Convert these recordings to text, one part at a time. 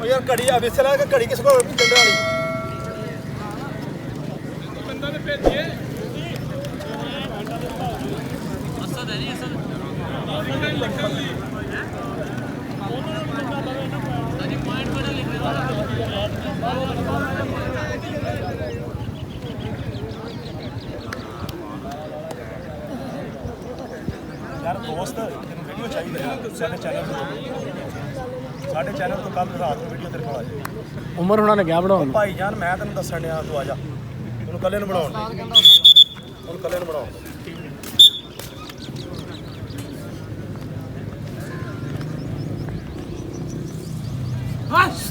ਯਾਰ ਘੜੀ ਆ ਵੇਸੇ ਲਾ ਕੇ ਘੜੀ ਕਿਸ ਕੋਲ ਚੱਲਣ ਵਾਲੀ ਬੰਦਾ ਤੇ ਭੇਜੀਏ ਅਸਦ ਹੈ ਨਹੀਂ ਅਸਦ ਅਜੀ ਪੁਆਇੰਟ ਬੜਾ ਲਿਖ ਰਿਹਾ ਯਾਰ ਦੋਸਤ ਤੈਨੂੰ ਵੀਡੀਓ ਚਾਹੀਦੀ ਹੈ ਸਾਡੇ ਚੈਨਲ ਤੋਂ ਕੱਲ ਰਾਤ ਨੂੰ ਵੀਡੀਓ ਤੇਰੇ ਕੋਲ ਆ ਜਾਏ ਉਮਰ ਉਹਨਾਂ ਨੇ ਕਿਹਾ ਬਣਾਉਣ ਭਾਈ ਜਾਨ ਮੈਂ ਤੈਨੂੰ ਦੱਸਣ ਡਿਆ ਤੂੰ ਆ ਜਾ ਉਹਨੂੰ ਕੱਲੇ ਨੂੰ ਬਣਾਉਣ ਉਹਨੂੰ ਕੱਲੇ ਨੂੰ ਬਣਾਉਣ ਬਸ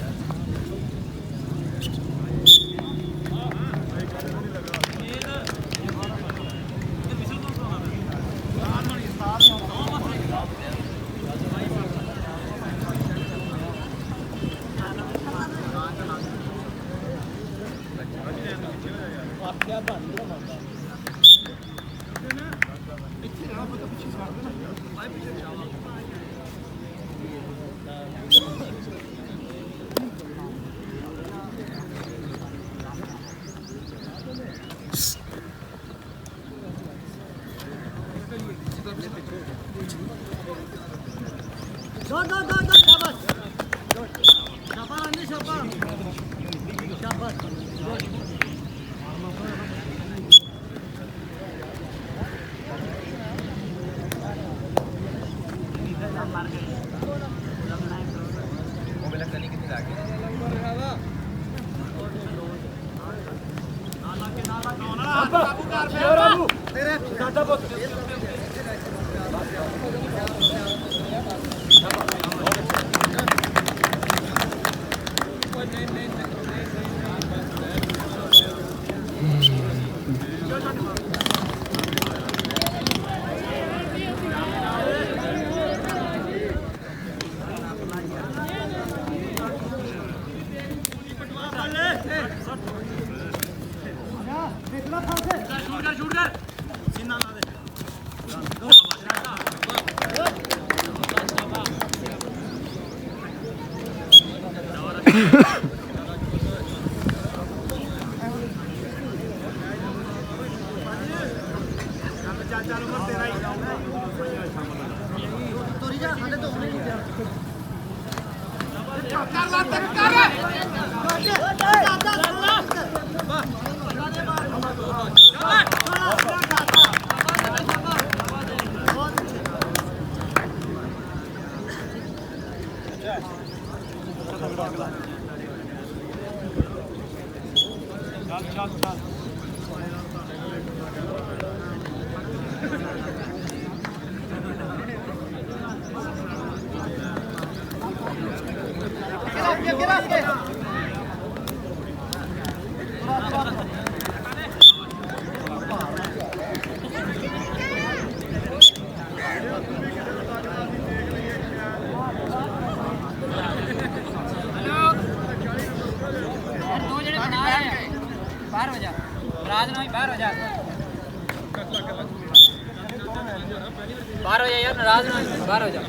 बाहर हो जा यार नाराज ना बाहर हो जा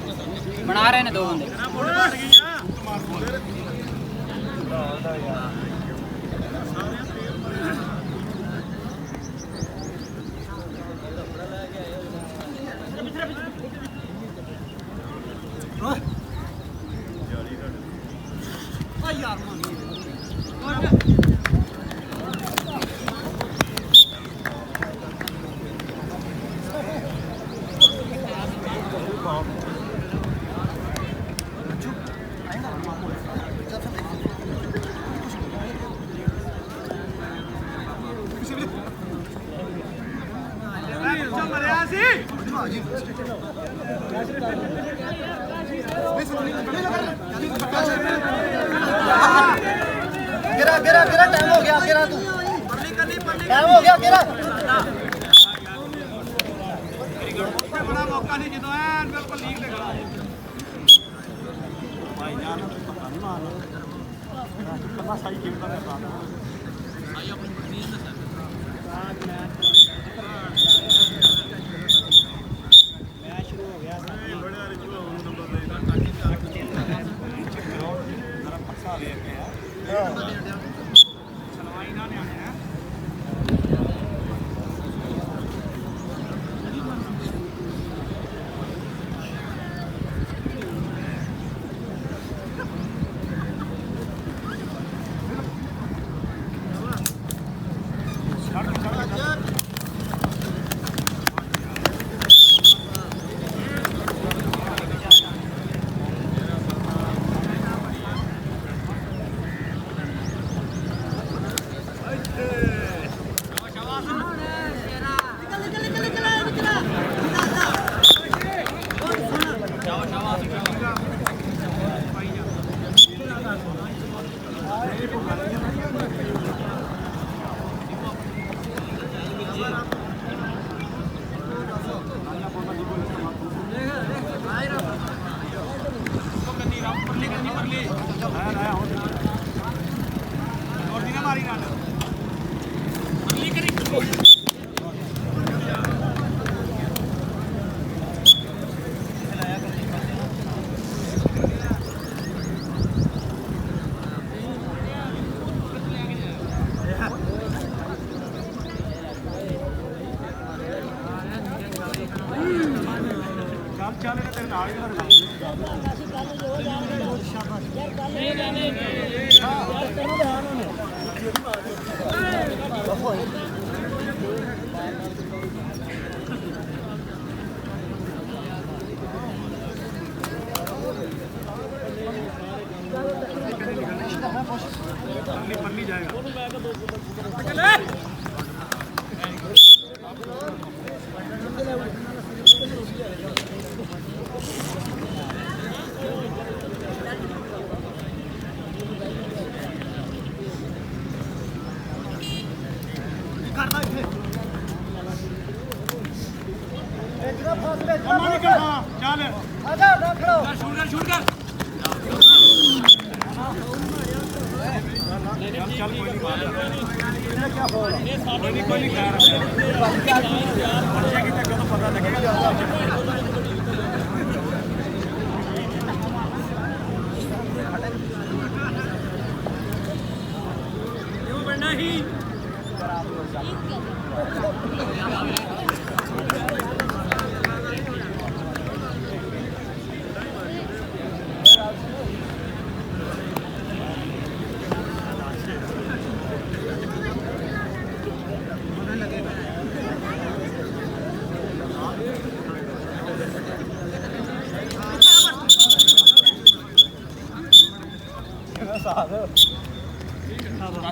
बना रहे हैं दो बंदे गिरा गिरा गिरा टाइम हो गया गिरा तू टाइम हो गया गिरा बड़ा मौका नहीं जितो है बिल्कुल लीक लगा भाई जान पता नहीं मार कितना सही खेल कर रहा है भाई अपनी बड़ी है सर आज मैच शुरू हो गया बड़े नंबर ਆਇਆ ਹੋਰ ਦੀ ਨਾ ਮਾਰੀ ਰਨ ਅਗਲੀ ਕਰੀ ਚੱਲ ਤੇਰੇ ਨਾਲ ਹੀ पन्नी जाएगा चल शूट कर चल कोई नहीं कोई नहीं पता लगेगा बनना ही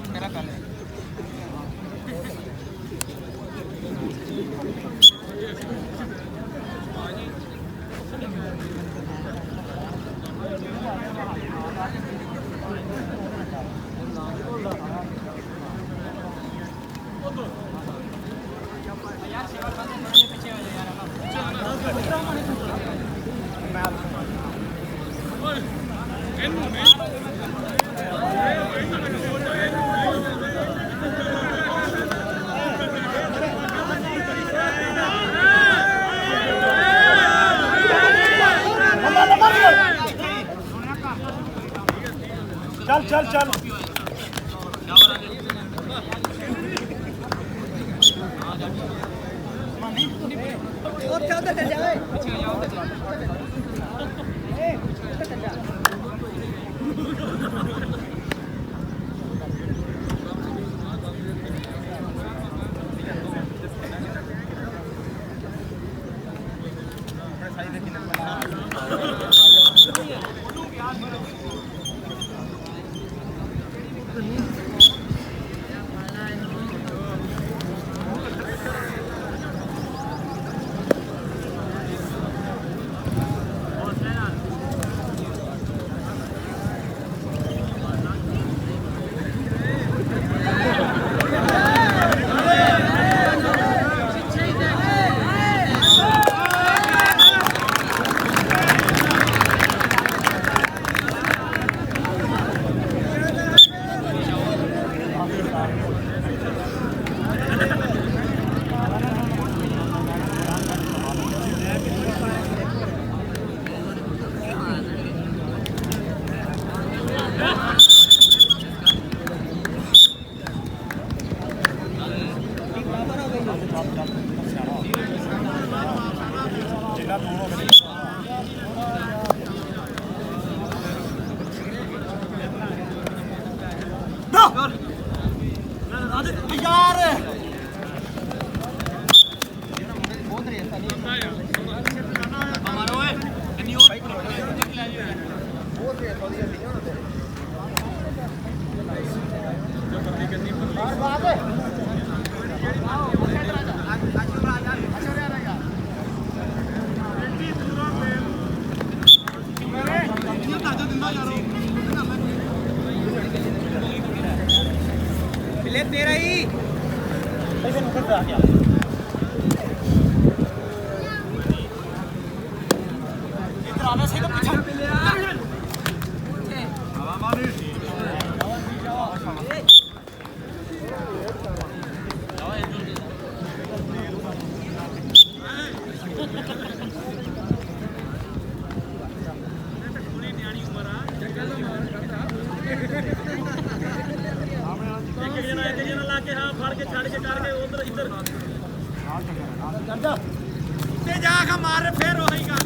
मेरा कल चल चल चल यार ਤੇ ਜਾ ਕੇ ਮਾਰ ਫੇਰ ਉਹੀ ਗੱਲ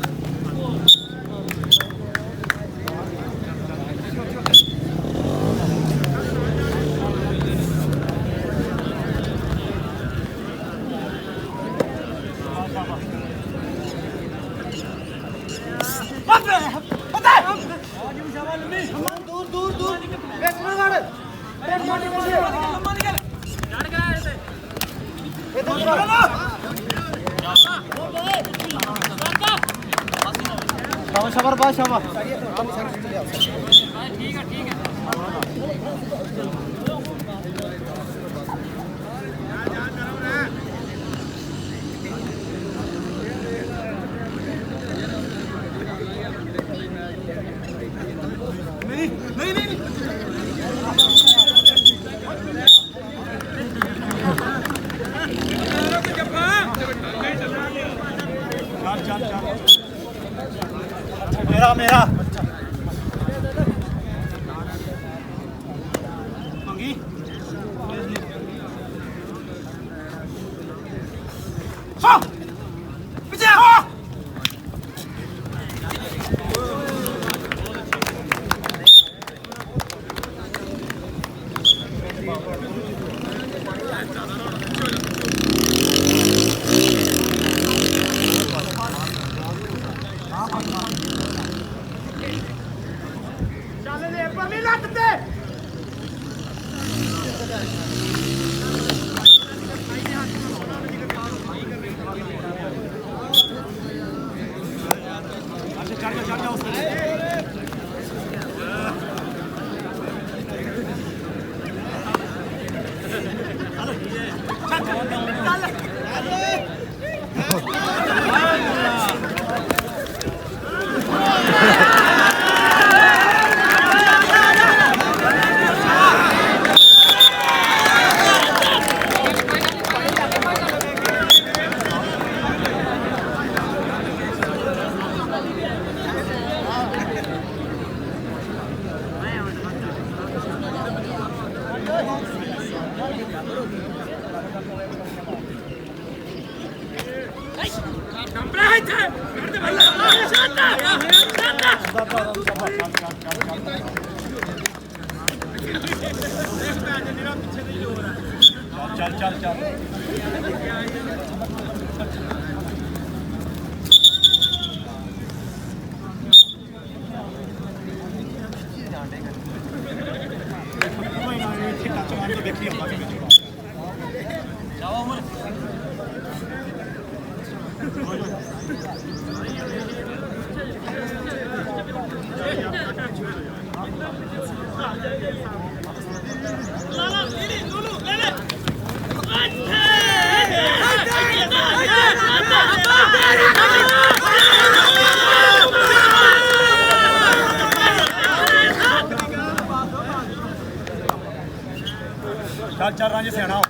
ਦੂਰ ਦੂਰ ਦੂਰ ਇੱਕ ਮਿੰਟ ਇੱਕ ਸ਼ਾਬਾਸ਼ ਸ਼ਾਬਾਸ਼ ठीक है मेरा मंगी पीछे चल चल चल चल चल रांझे सियाना हो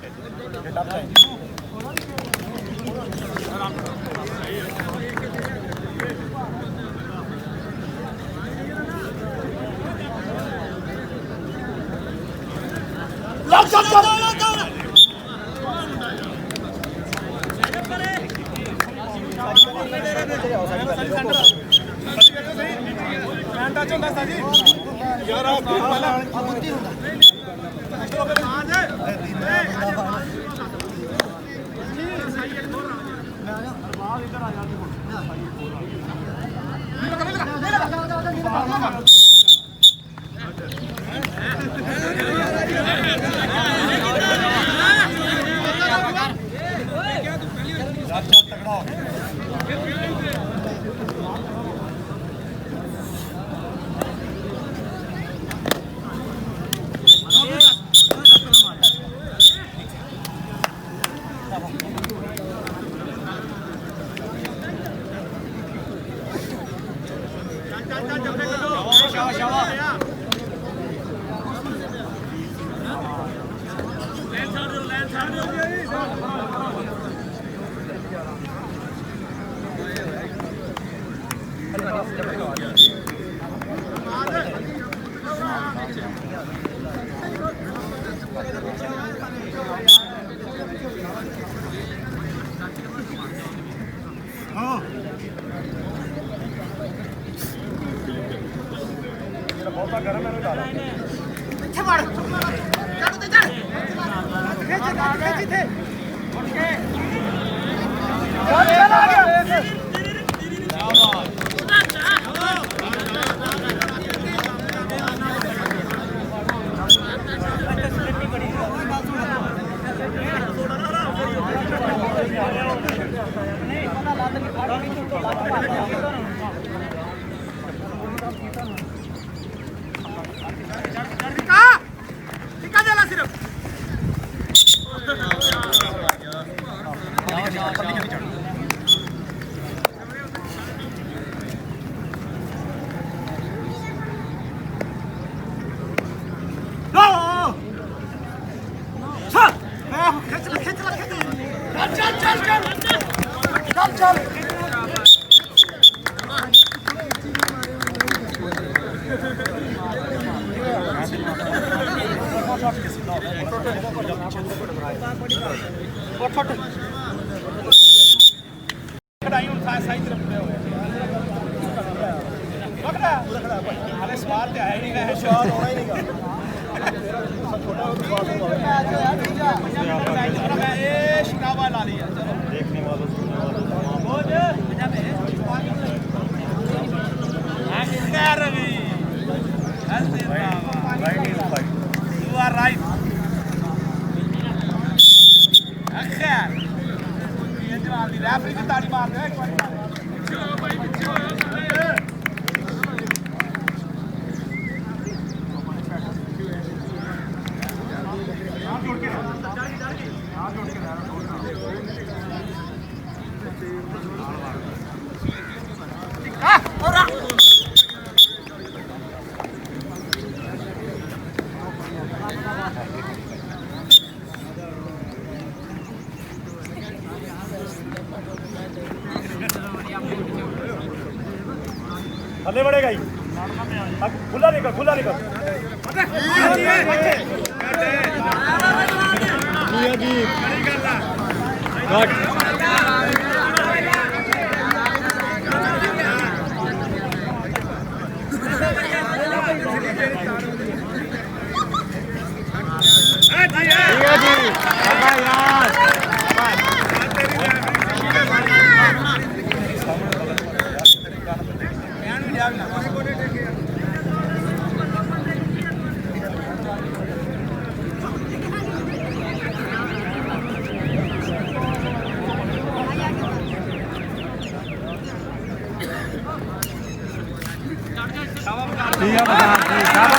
ਕਰ ਮੈਨੂੰ ਲਾ ਪਿੱਛੇ ਵੜ ਚੜ ਤੇ ਚੜ ਖਿੱਚ ਇੱਥੇ ਉੱਠ ਕੇ ਚੱਲ ਆ ਗਿਆ ਟਿਕਾ ਦੇ ਲਾ ਸਿਰਫ ਕਢਾਈ ਹੁਣ ਸਾਈਜ਼ ਤੇ ਰੱਖਿਆ ਹੋਇਆ ਲੱਗਦਾ ਹਾਲੇ ਸਵਾਦ ਤੇ ਆਇਆ ਹੀ ਨਹੀਂ ਗਾ ਸਵਾਦ ਆਉਣਾ ਹੀ ਨਹੀਂਗਾ ਇਹ ਸ਼ਿਕਾਵਾ ਲਾ ਲਈ ਚਲੋ ਦੇਖਣੇ ਵਾਲੋ ਰਵੀ You are right. अखैर ये जवाब दी रेफरी की ताड़ी मार दे एक बार चलो भाई पीछे हो हाथ जोड़ के और थले बढ़ेगा ही खुला निकल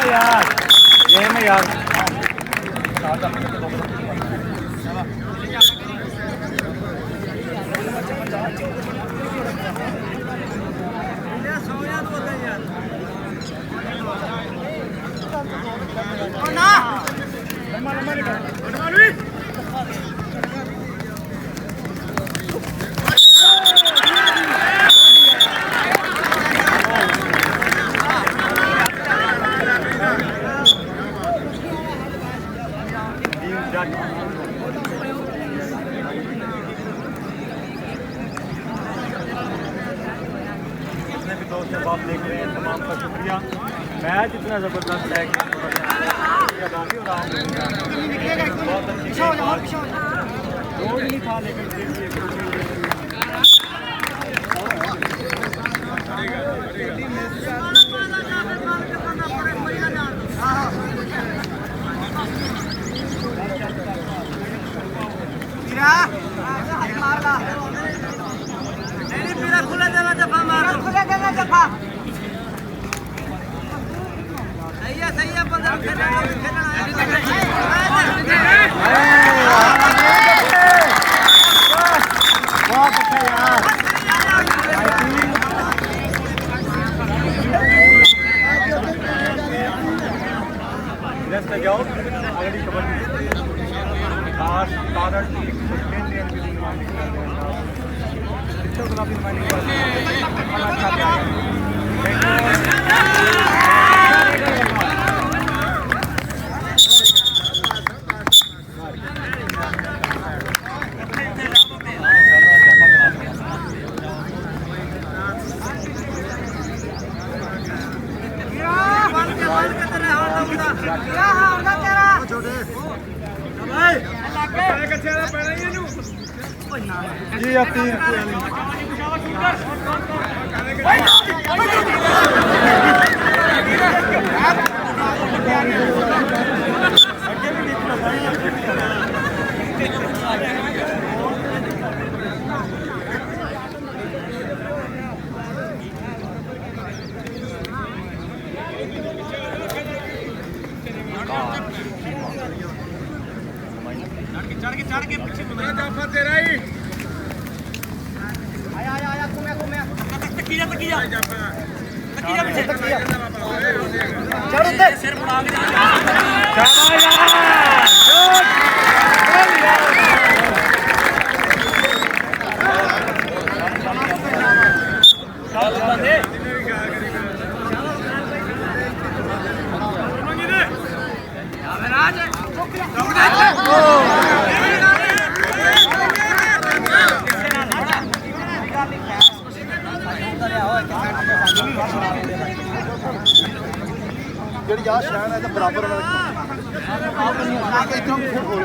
यार ये में यार दोस्त आप देख रहे हैं तमाम का शुक्रिया मैच इतना ज़बरदस्त है कि बहुत अच्छी रोड नहीं था लेकिन खुला जगह जफा मारो खुला जगह जफा सही है बंदा खेलना बहुत अच्छा यार जैसे जाओ अगली कबड्डी खास कारण गुलाबी ਵੀ ਆ 30 ਰੁਪਏ चढ़ के पीछे जाफर तेरा ही आया घूमे तकिया पीछे चढ़ उधर सिर मुड़ा के ਜਿਹੜੀ ਆ ਸ਼ਾਨ ਹੈ ਤਾਂ ਬਰਾਬਰ ਨਾਲ ਆ ਕੇ ਇੱਥੋਂ ਫਿਰ ਹੋ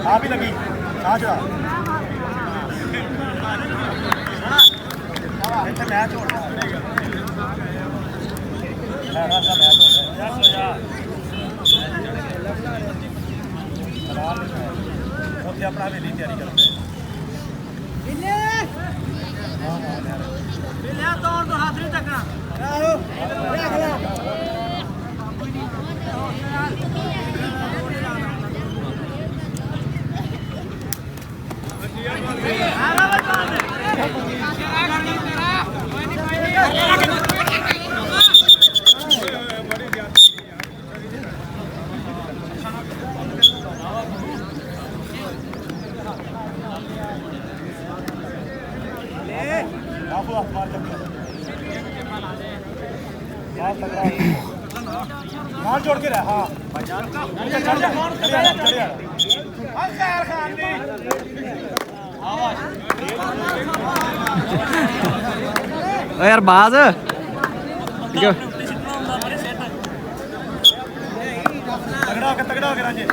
आ भी लगी आ जा ਇੱਥੇ ਮੈਚ ਹੋ ਰਿਹਾ ਹੈ ਰਾਸਾ ਮੈਚ ਹੋ ਰਿਹਾ ਉੱਥੇ ਆਪਣਾ ਹਵੇਲੀ ਤਿਆਰੀ ਕਰਦੇ बिल्ले तौर तो हाथ नहीं टकरा आहो देख ले मार जोड़ के रहा यार बाज तगड़ा हो गया राजे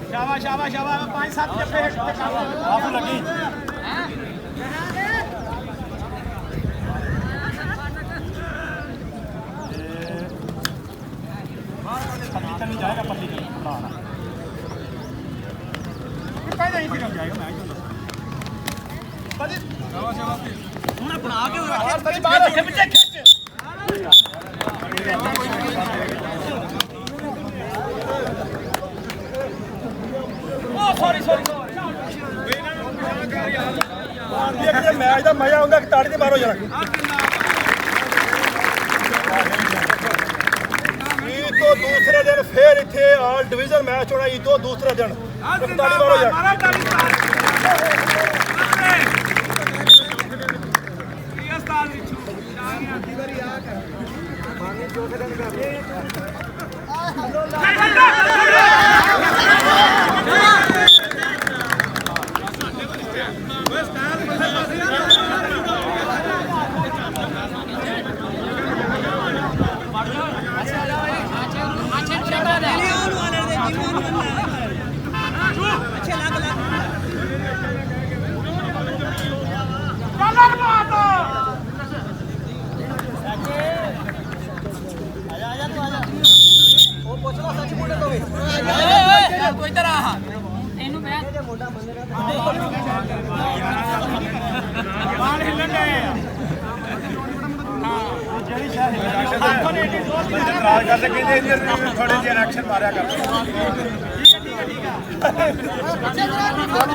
शाबाश शाबाश शाबाश 5-7 जफ्फे आपको लगी नहीं जाएगा पत्ती बनाना पहले ही फिर जाएगा मैच ਹੁਣ ਬਣਾ ਕੇ ਤੇਰੀ ਬਾਹਰ ਰੱਖੇ ਪਿੱਛੇ ਖਿੱਚ ਓ ਸੌਰੀ ਦੇਖਦੇ ਮੈਚ ਦਾ ਮਜ਼ਾ ਆਉਂਦਾ ਕਿ ਤਾੜੀ ਦੇ ਬਾਹਰ ਹੋ ਜਾਣਾ ਇਹ ਤੋਂ ਦੂਸਰੇ ਦਿਨ ਫੇਰ ਇੱਥੇ ਆਲ ਡਿਵੀਜ਼ਨ ਮੈਚ ਹੋਣਾ ਇਹ ਤੋਂ ਦੂਸਰੇ ਦਿਨ ਤਾੜੀ ਬਾਹਰ ਹੋ ਜਾਣਾ ਬਾਲ ਹਿੱਲਣ ਗਏ ਆ ਜਿਹੜੀ ਸ਼ਾਇਦ ਬੰਦੇ ਇਤਰਾਜ਼ ਕਰਦੇ ਕਹਿੰਦੇ ਇਹਦੇ ਥੋੜੇ ਜਿਹੇ ਐਕਸ਼ਨ ਮਾਰਿਆ ਕਰਦੇ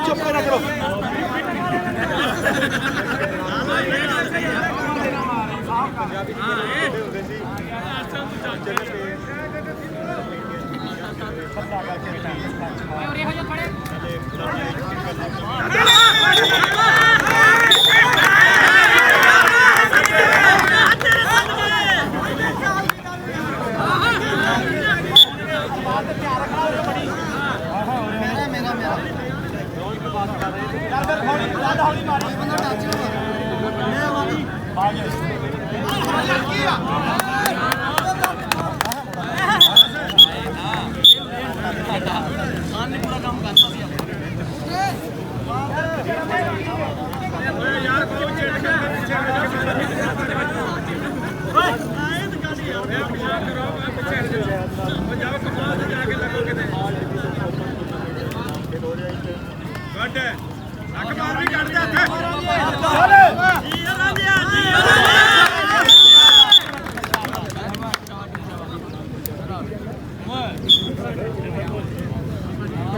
ਚੁੱਪ ਨਾ ਕਰੋ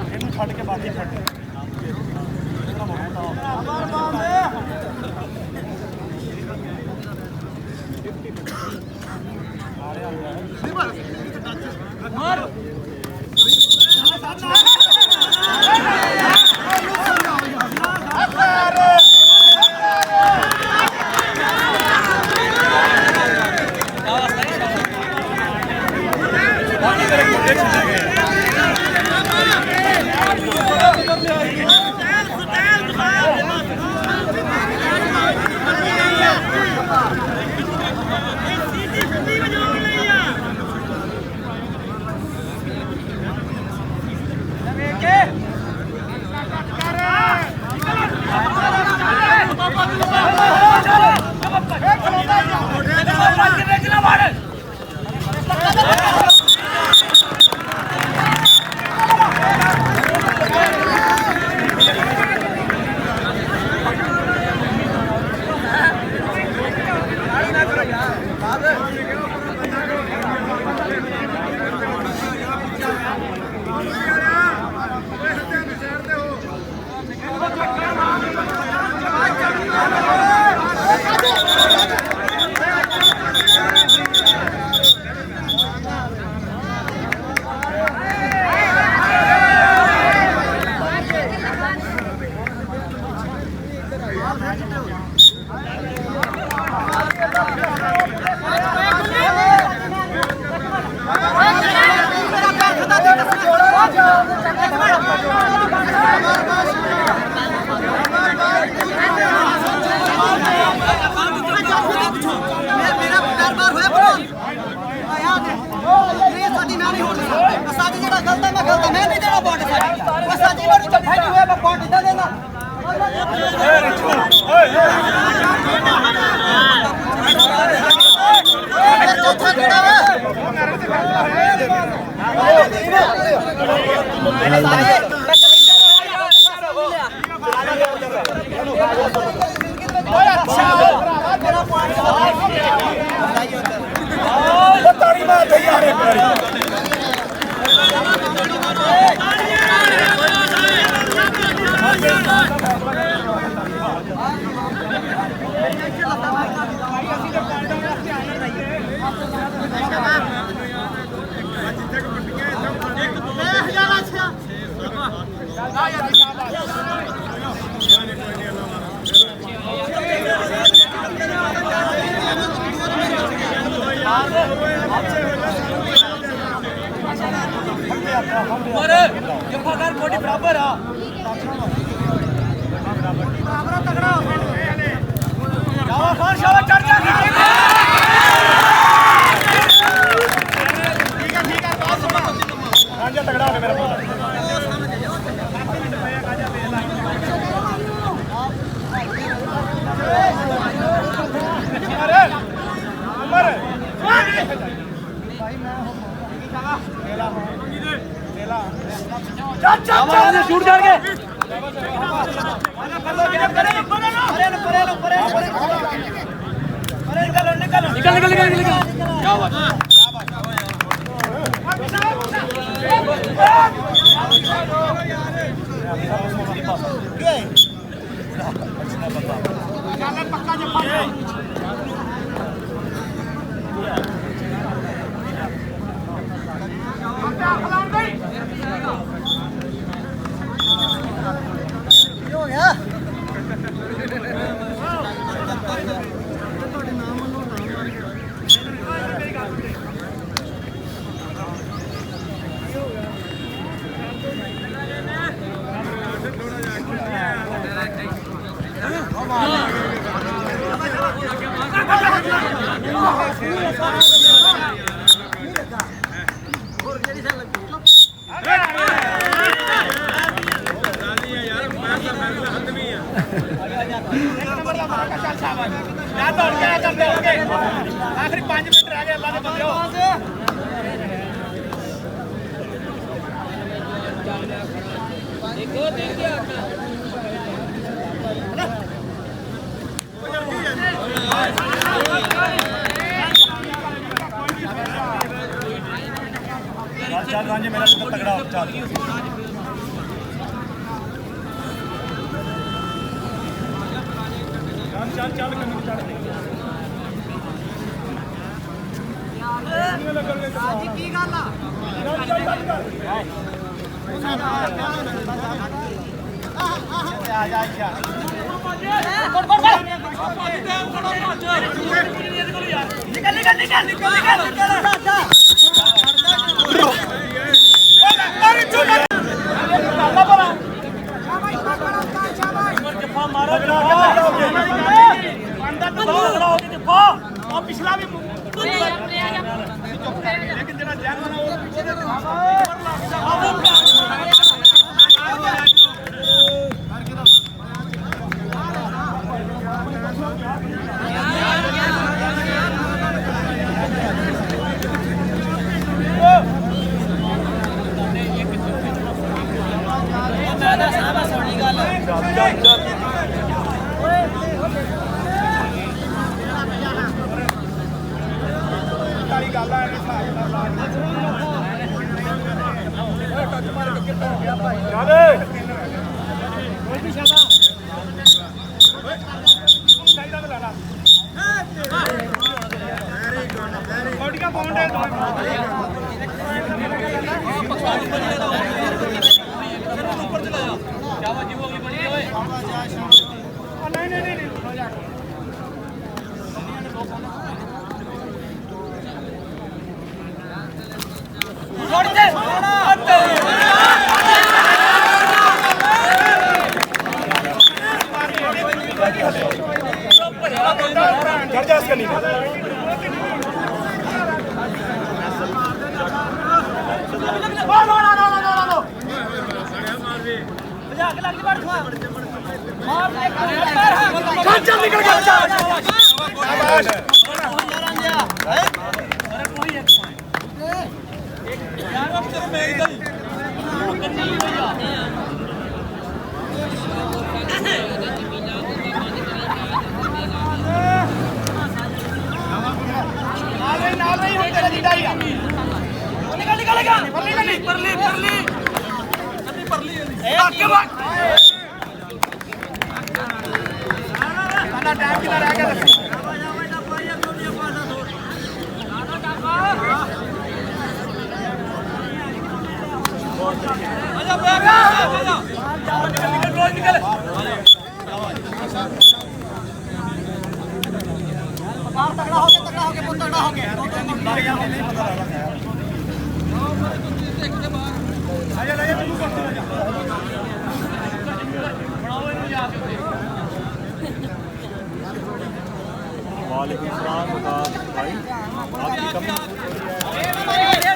ਇਹਨੂੰ ਛੱਡ ਕੇ ਬਾਕੀ ਛੱਡ शूट करके ਪੱਕਾ ਜੱਫਾ ਦੇ ਹੋ ਗਿਆ ਆਖਰੀ 5 ਮਿੰਟ ਰਹਿ ਗਏ ਅੱਲਾ ਦੇ ਬੰਦਿਓ ਦੇਖੋ ਦੇਖ ਗਿਆ ਚੱਲ ਰਾਂਝੇ ਮੇਰਾ ਪੁੱਤ ਤਗੜਾ ਹੋ ਚੱਲ ਚੱਲ ਕੰਨ ਚੜ ਅੱਜ ਕੀ ਗੱਲ ਆ ਆ ਜਾ ਇੱਛਾ ਨਿਕਲ ਪਿਛਲਾ ਵੀ ਲੇਕਿਨ ਜਿਹੜਾ ਜੈਨ ਉਹ ਪਿੱਛੇ ਦੇ ਵਾਲੀ ਗੱਲ ਆ ਇਹ ਹਿਸਾਬ ਨਾਲ ਚੱਲ ਕੋਈ ਵੀ ਸ਼ਾਬਾ ਚਾਹੀਦਾ ਤੇ ਲੈ ਲਾ ਕੋਡੀਆਂ ਪਾਉਂਦੇ ਉੱਪਰ ਚਲਾ ਜਾ ਜਾਵਾ ਜੀ ਹੋ ਗਈ ਬੜੀ ਓਏ ਨਹੀਂ ਹੋ ਜਾ ਛੋੜ ਦੇ ਚੜ ਜਾ ਇਸ ਕਨੀ ਚੱਲ ਨਿਕਲ ਗਿਆ ਸ਼ਾਬਾਸ਼ ਯਾਰ ਅਬ ਚਲੋ ਮੈਂ ਇਧਰ ਨਾਲ ਨਹੀਂ ਹੁਣ ਤੇਰਾ ਲੀਡਾ ਹੀ ਆ ਨਿਕਲੇਗਾ ਪਰਲੀ ਅੱਗੇ ਬਾਕ ਸਾਡਾ ਟਾਈਮ ਕਿੰਨਾ ਰਹਿ ਗਿਆ ਦੱਸੀ ਆਜਾ ਬੇਗਾ ਨਿਕਲ ਰੋਜ਼ ਨਿਕਲ ਤਗੜਾ ਹੋ ਕੇ ਪੁੱਤ ਤਗੜਾ ਹੋ ਕੇ ਲੱਗ ਗਿਆ ਨਹੀਂ ਪਤਾ ਲੱਗਦਾ ਆਜਾ ਲੈ ਜਾ ਤੂੰ ਕਰ ਜਾ ਬਣਾਓ ਇਹਨੂੰ ਜਾ ਕੇ ਵਾਲੇकुम सलाम मुकाद भाई आपकी कमी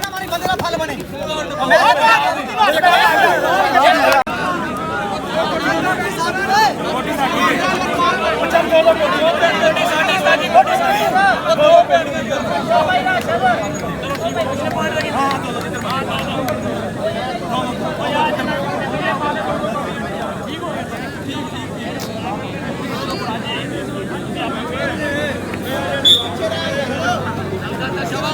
हमारी बंदे का फल बने शाबाश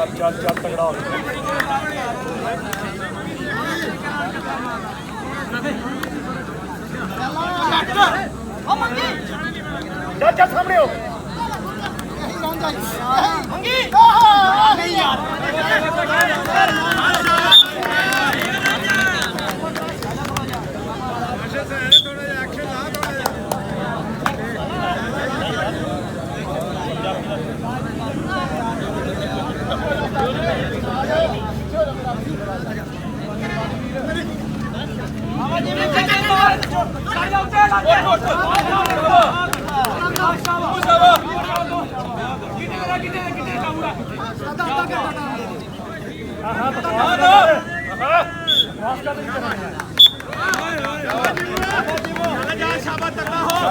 ਚੱਲ ਤਗੜਾ ਹੋ ਗਿਆ ਚੱਲ ਸਾਹਮਣੇ ਹੋ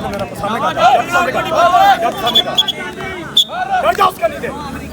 मेरा सामने का सामने का सामने का